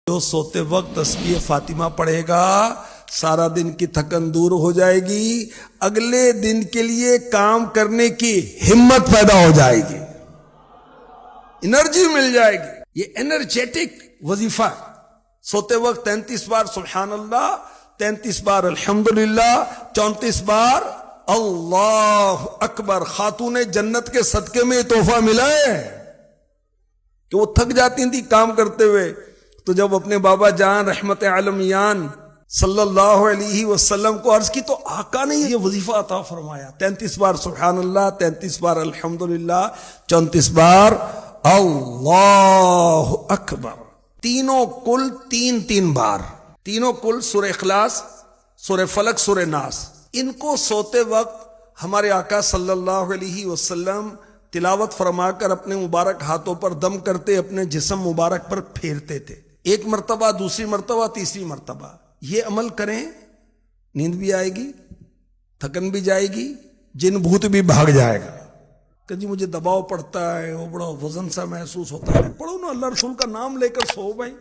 جو سوتے وقت تسبیح فاطمہ پڑھے گا سارا دن کی تھکن دور ہو جائے گی، اگلے دن کے لیے کام کرنے کی ہمت پیدا ہو جائے گی، انرجی مل جائے گی۔ یہ انرجیٹک وظیفہ سوتے وقت 33 بار سبحان اللہ، 33 بار الحمدللہ، 34 بار اللہ اکبر۔ خاتون جنت کے صدقے میں یہ تحفہ ملا ہے کہ وہ تھک جاتی تھی کام کرتے ہوئے، تو جب اپنے بابا جان رحمت عالمیان صلی اللہ علیہ وسلم کو عرض کی تو آقا نے یہ وظیفہ عطا فرمایا، 33 بار سبحان اللہ، 33 بار الحمدللہ، 34 بار اللہ اکبر، تینوں کل تین بار، تینوں کل سورہ اخلاص، سورہ فلق، سورہ ناس۔ ان کو سوتے وقت ہمارے آقا صلی اللہ علیہ وسلم تلاوت فرما کر اپنے مبارک ہاتھوں پر دم کرتے، اپنے جسم مبارک پر پھیرتے تھے، ایک مرتبہ، دوسری مرتبہ، تیسری مرتبہ۔ یہ عمل کریں، نیند بھی آئے گی، تھکن بھی جائے گی، جن بھوت بھی بھاگ جائے گا۔ کہ جی مجھے دباؤ پڑتا ہے، وہ بڑا وزن سا محسوس ہوتا ہے، پڑھو نا اللہ رسول کا نام لے کر سو بھائی۔